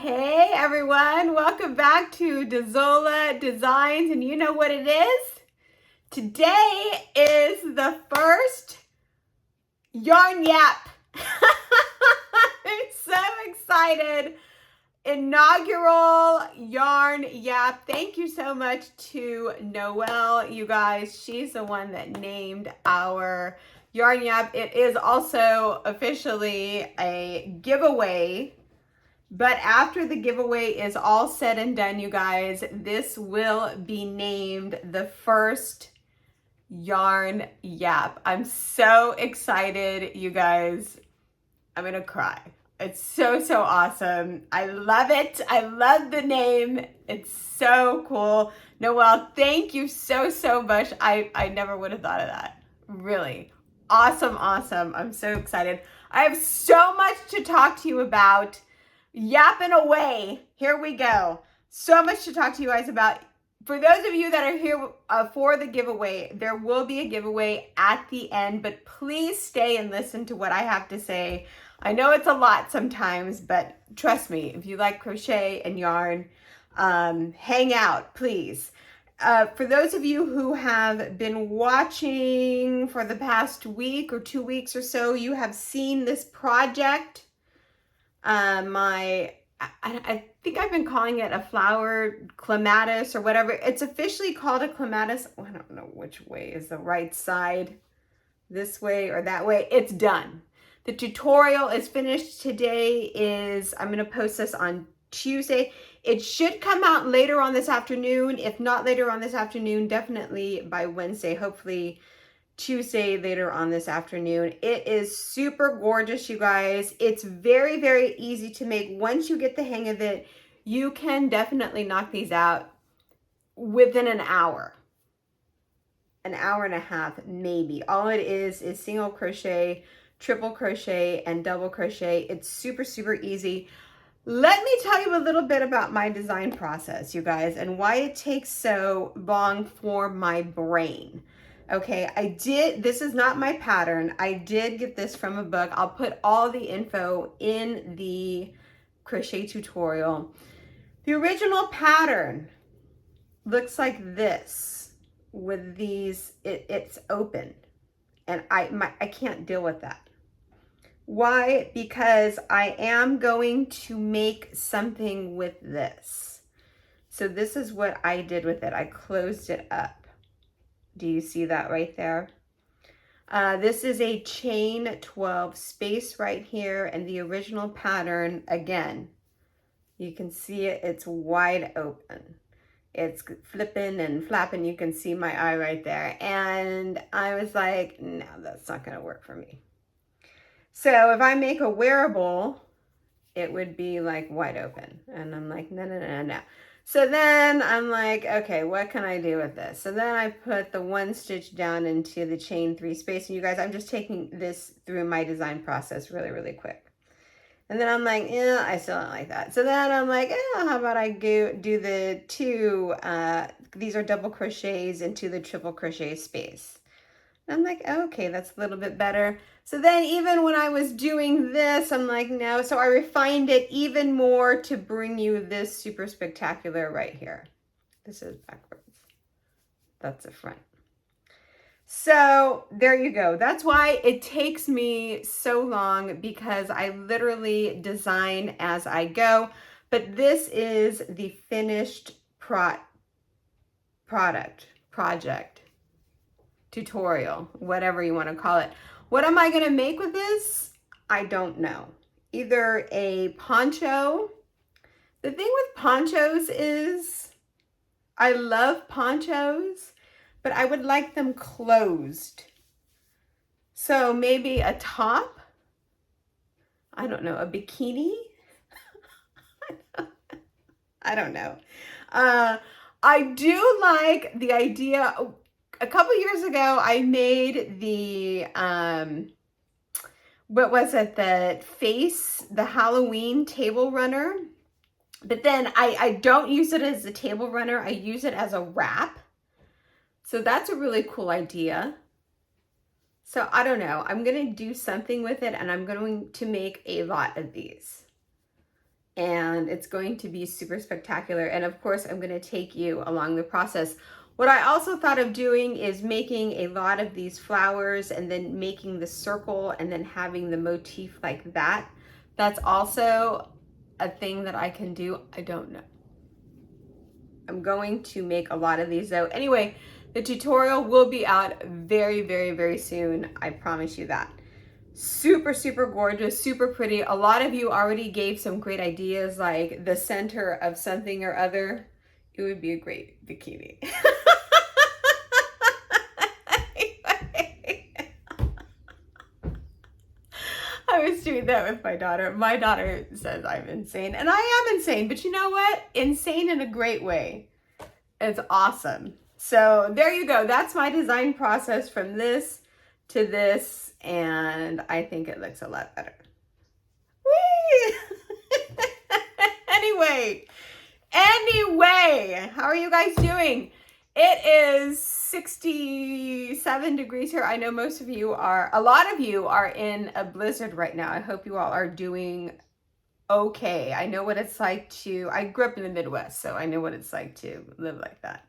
Hey everyone, welcome back to Dazola Designs, and you know what it is? Today is the first yarn yap. I'm so excited. Inaugural yarn yap. Thank you so much to Noelle, you guys. She's the one that named our yarn yap. It is also officially a giveaway. But after the giveaway is all said and done, you guys, this will be named the first yarn yap. I'm so excited, you guys. I'm gonna cry. It's so awesome. I love it. I love the name. It's so cool. Noelle, thank you so much. I never would have thought of that. Really. Awesome. I'm so excited. I have so much to talk to you about. Yapping away. Here we go. So much to talk to you guys about. For those of you that are here for the giveaway, there will be a giveaway at the end, but please stay and listen to what I have to say. I know it's a lot sometimes, but trust me, if you like crochet and yarn, hang out, please. For those of you who have been watching for the past week or 2 weeks or so, you have seen this project. I think I've been calling it a flower clematis or whatever. It's officially called a clematis. I don't know which way is the right side, this way or that way. It's done. The tutorial is finished. Today I'm going to post this on Tuesday. It should come out later on this afternoon. If not later on this afternoon, definitely by Wednesday, hopefully Tuesday later on this afternoon. It is super gorgeous, you guys. It's very easy to make. Once you get the hang of it, you can definitely knock these out within an hour and a half maybe. All it is single crochet, triple crochet, and double crochet. It's super easy. Let me tell you a little bit about my design process, you guys, and why it takes so long for my brain. Okay, this is not my pattern. I did get this from a book. I'll put all the info in the crochet tutorial. The original pattern looks like this with these, it's open, and I can't deal with that. Why? Because I am going to make something with this. So this is what I did with it. I closed it up. Do you see that right there? This is a chain 12 space right here, and the original pattern, again, you can see it, it's wide open. It's flipping and flapping. You can see my eye right there. And I was like, no, that's not gonna work for me. So if I make a wearable, it would be like wide open. And I'm like, no. So then I'm like, okay, what can I do with this? So then I put the one stitch down into the chain 3 space. And you guys, I'm just taking this through my design process really quick. And then I'm like, yeah, I still don't like that. So then I'm like, how about I do the 2, these are double crochets into the triple crochet space. And I'm like, okay, that's a little bit better. So then even when I was doing this, I'm like, no. So I refined it even more to bring you this super spectacular right here. This is backwards. That's the front. So there you go. That's why it takes me so long, because I literally design as I go. But this is the finished project, tutorial, whatever you want to call it. What am I going to make with this? I don't know. Either a poncho. The thing with ponchos is I love ponchos, but I would like them closed. So maybe a top. I don't know, a bikini. I don't know. I do like the idea. A couple years ago, I made the, what was it? The Halloween table runner. But then I don't use it as a table runner. I use it as a wrap. So that's a really cool idea. So I don't know. I'm going to do something with it, and I'm going to make a lot of these. and it's going to be super spectacular. And of course, I'm going to take you along the process. What I also thought of doing is making a lot of these flowers and then making the circle and then having the motif like that. That's also a thing that I can do. I don't know. I'm going to make a lot of these though. Anyway, the tutorial will be out very, very, very soon. I promise you that. Super, super gorgeous, super pretty. A lot of you already gave some great ideas, like the center of something or other. It would be a great bikini. I was doing that with my daughter. My daughter says I'm insane, and I am insane, but you know what? Insane in a great way. It's awesome. So there you go. That's my design process from this to this, and I think it looks a lot better. Whee! Anyway, how are you guys doing? It is 67 degrees here. I know most of you are, a lot of you are in a blizzard right now. I hope you all are doing okay. I know what it's like to, I grew up in the Midwest, so I know what it's like to live like that.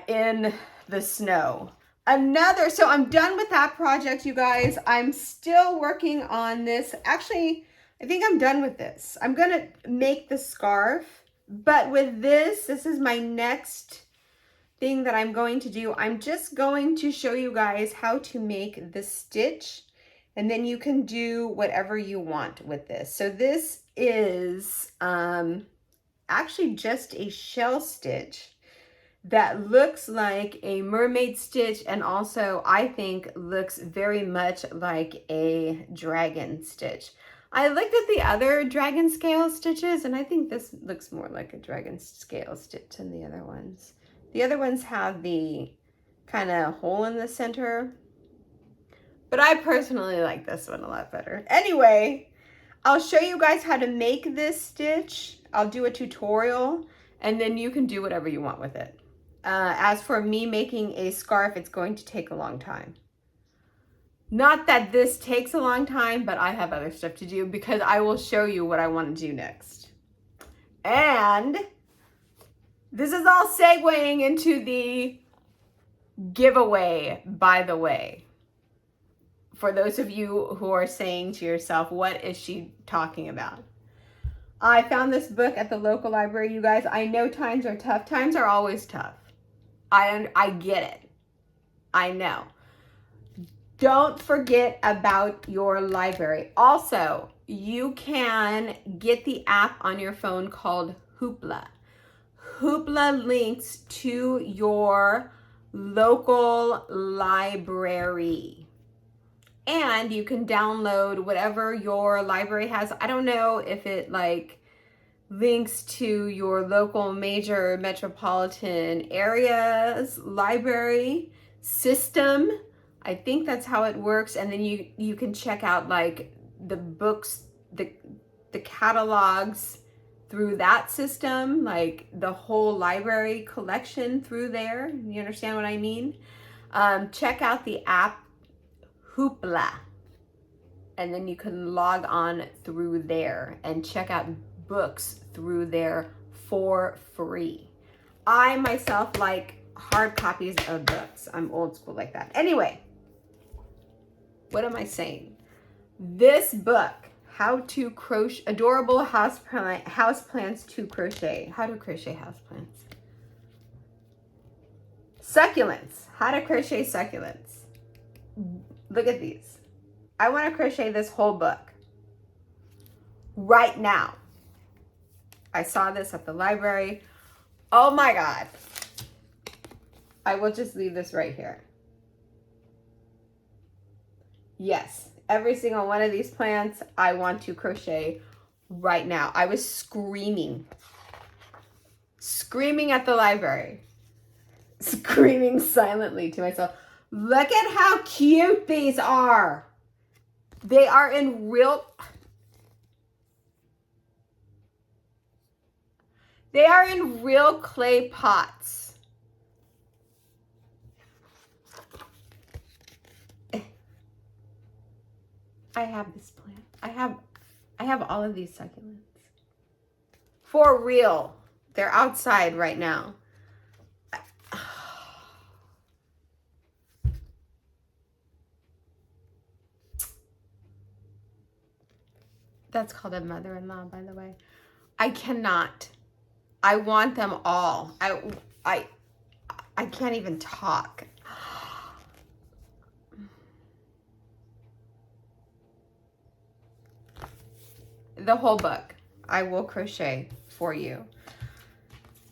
In the snow. So I'm done with that project, you guys. I'm still working on this. Actually, I think I'm done with this. I'm gonna make the scarf, but with this is my next thing that I'm going to do. I'm just going to show you guys how to make the stitch, and then you can do whatever you want with this. So this is actually just a shell stitch that looks like a mermaid stitch, and also I think looks very much like a dragon stitch. I looked at the other dragon scale stitches, and I think this looks more like a dragon scale stitch than the other ones. The other ones have the kind of hole in the center, but I personally like this one a lot better. Anyway, I'll show you guys how to make this stitch. I'll do a tutorial, and then you can do whatever you want with it. As for me making a scarf, it's going to take a long time. Not that this takes a long time, but I have other stuff to do because I will show you what I want to do next. And this is all segueing into the giveaway, by the way. For those of you who are saying to yourself, what is she talking about? I found this book at the local library, you guys. I know times are tough. Times are always tough. I get it. I know. Don't forget about your library. Also, you can get the app on your phone called Hoopla. Hoopla links to your local library. And you can download whatever your library has. I don't know if it links to your local major metropolitan areas library system. I think that's how it works. And then you can check out the books, the catalogs through that system, like the whole library collection through there. You understand what I mean? Check out the app Hoopla, and then you can log on through there and check out books through there for free. I myself like hard copies of books. I'm old school like that. Anyway, what am I saying? This book, How to Crochet Adorable Houseplants to Crochet. How to crochet houseplants. Succulents. How to crochet succulents. Look at these. I want to crochet this whole book right now. I saw this at the library. Oh my God. I will just leave this right here. Yes, every single one of these plants I want to crochet right now. I was screaming at the library, screaming silently to myself. Look at how cute these are. They are in real clay pots. I have this plant. I have all of these succulents. For real. They're outside right now. That's called a mother-in-law, by the way. I cannot. I want them all. I can't even talk. The whole book. I will crochet for you.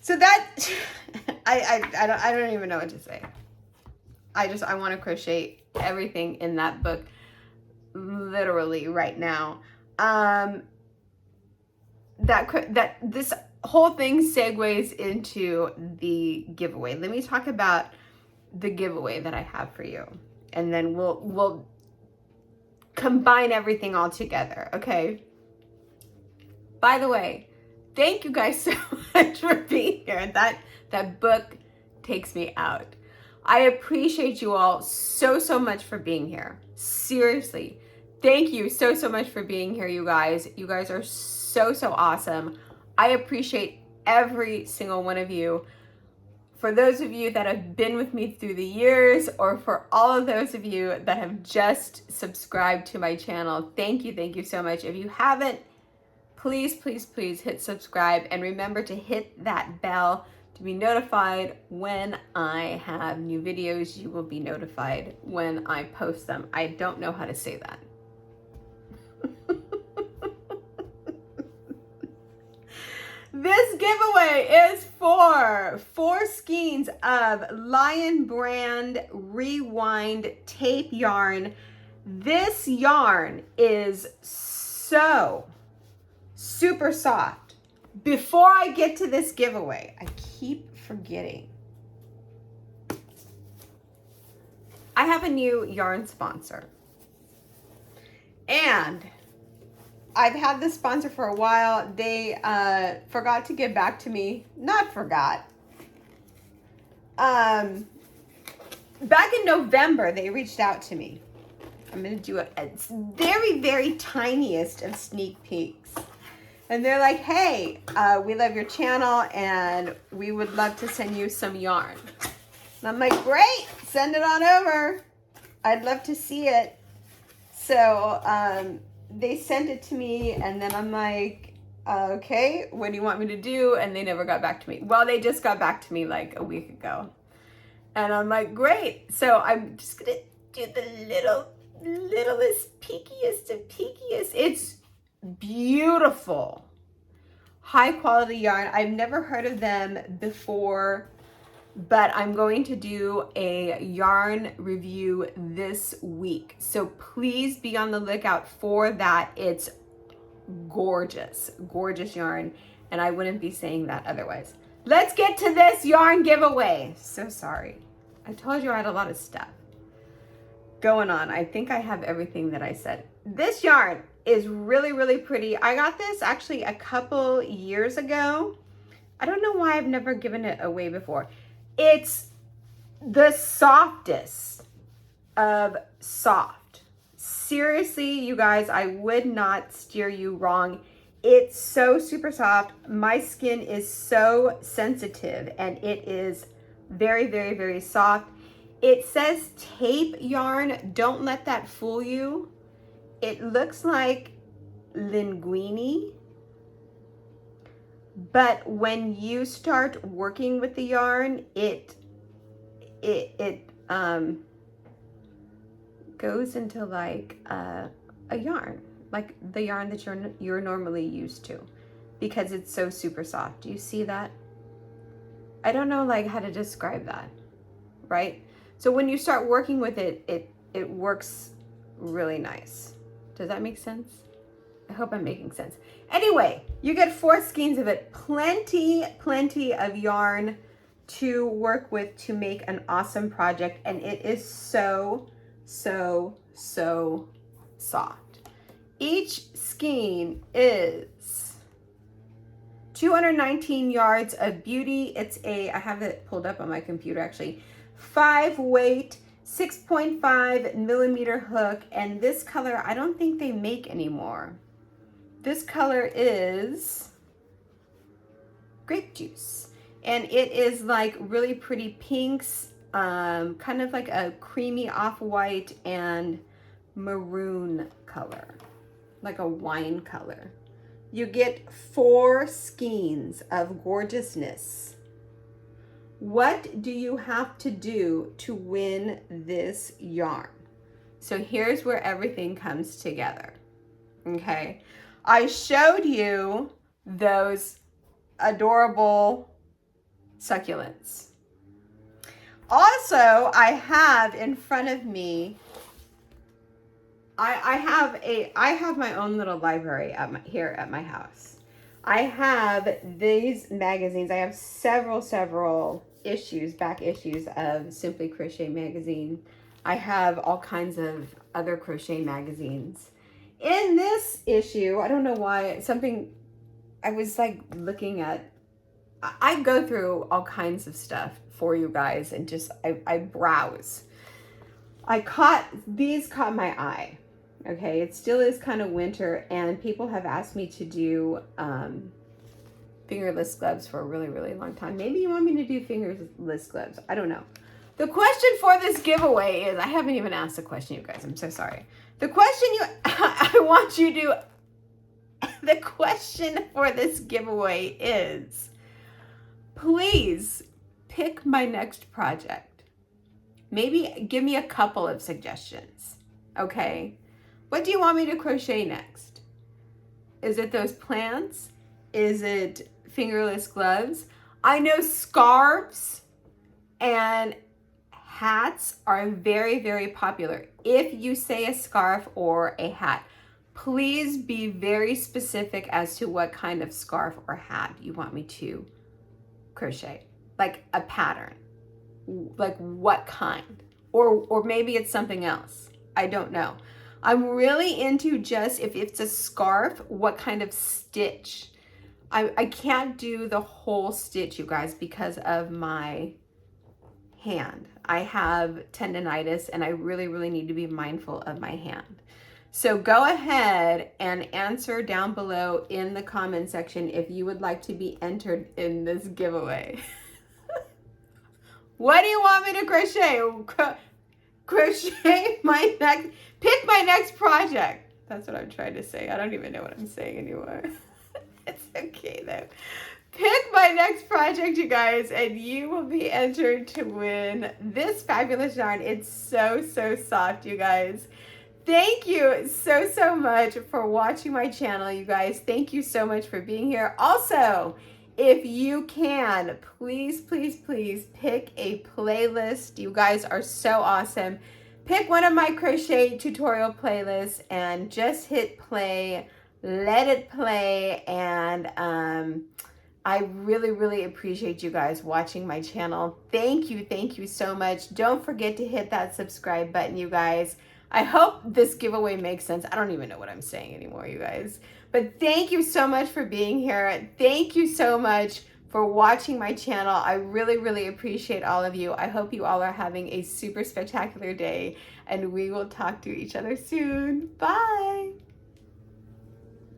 So that I don't even know what to say. I want to crochet everything in that book literally right now. That this whole thing segues into the giveaway. Let me talk about the giveaway that I have for you, and then we'll combine everything all together, okay? By the way, thank you guys so much for being here. That book takes me out. I appreciate you all so much for being here. Seriously. Thank you so much for being here, you guys. You guys are so awesome. I appreciate every single one of you. For those of you that have been with me through the years, or for all of those of you that have just subscribed to my channel, thank you so much. If you haven't, please hit subscribe, and remember to hit that bell to be notified when I have new videos. You will be notified when I post them. I don't know how to say that. This giveaway is for 4 skeins of Lion Brand Rewind tape yarn. This yarn is so super soft. Before I get to this giveaway, I keep forgetting. I have a new yarn sponsor. And I've had this sponsor for a while. They forgot to get back to me. Not forgot. Back in November, they reached out to me. I'm going to do a very tiniest of sneak peeks. And they're like, hey, we love your channel and we would love to send you some yarn. And I'm like, great, send it on over. I'd love to see it. So they sent it to me, and then I'm like, okay, what do you want me to do? And they never got back to me. Well, they just got back to me like a week ago. And I'm like, great. So I'm just going to do the littlest, peakiest of peakiest. It's beautiful. High quality yarn. I've never heard of them before, but I'm going to do a yarn review this week. So please be on the lookout for that. It's gorgeous yarn, and I wouldn't be saying that otherwise. Let's get to this yarn giveaway. So sorry. I told you I had a lot of stuff going on. I think I have everything that I said. This yarn is really pretty. I got this actually a couple years ago. I don't know why I've never given it away before. It's the softest of soft. Seriously, you guys, I would not steer you wrong. It's so super soft. My skin is so sensitive, and it is very soft. It says tape yarn. Don't let that fool you. It looks like linguine, but when you start working with the yarn, it goes into like a yarn, like the yarn that you're normally used to, because it's so super soft. Do you see that? I don't know like how to describe that, right? So when you start working with it, it works really nice. Does that make sense? I hope I'm making sense. Anyway, you get 4 skeins of it. Plenty of yarn to work with to make an awesome project. And it is so soft. Each skein is 219 yards of beauty. It's I have it pulled up on my computer actually. 5 weight, 6.5 millimeter hook, and this color I don't think they make anymore. This color is grape juice. And it is like really pretty pinks, kind of like a creamy off-white and maroon color, like a wine color. You get 4 skeins of gorgeousness. What do you have to do to win this yarn? So here's where everything comes together, okay? I showed you those adorable succulents. Also, I have in front of me, I have my own little library here at my house. I have these magazines. I have several issues, back issues of Simply Crochet magazine. I have all kinds of other crochet magazines. In this issue, I don't know why, something, I was like looking at, I go through all kinds of stuff for you guys and just, I browse. These caught my eye. Okay, it still is kind of winter, and people have asked me to do fingerless gloves for a really long time. Maybe you want me to do fingerless gloves. I don't know. The question for this giveaway is, I haven't even asked the question, you guys. I'm so sorry. The question the question for this giveaway is, please pick my next project. Maybe give me a couple of suggestions, okay? What do you want me to crochet next? Is it those plants? Is it fingerless gloves? I know scarves and hats are very popular. If you say a scarf or a hat, please be very specific as to what kind of scarf or hat you want me to crochet. Like a pattern, like what kind, or maybe it's something else. I don't know. I'm really into just, if it's a scarf, what kind of stitch. I can't do the whole stitch, you guys, because of my hand. I have tendonitis and I really need to be mindful of my hand. So go ahead and answer down below in the comment section if you would like to be entered in this giveaway. What do you want me to crochet? Crochet my next, pick my next project. That's what I'm trying to say. I don't even know what I'm saying anymore. It's okay though. Pick my next project, you guys, and you will be entered to win this fabulous yarn. It's so soft, you guys. Thank you so much for watching my channel, you guys. Thank you so much for being here. Also, if you can, please pick a playlist. You guys are so awesome. Pick one of my crochet tutorial playlists and just hit play, let it play, and I really appreciate you guys watching my channel. Thank you so much. Don't forget to hit that subscribe button, you guys. I hope this giveaway makes sense. I don't even know what I'm saying anymore, you guys. But thank you so much for being here. Thank you so much for watching my channel. I really appreciate all of you. I hope you all are having a super spectacular day, and we will talk to each other soon. Bye.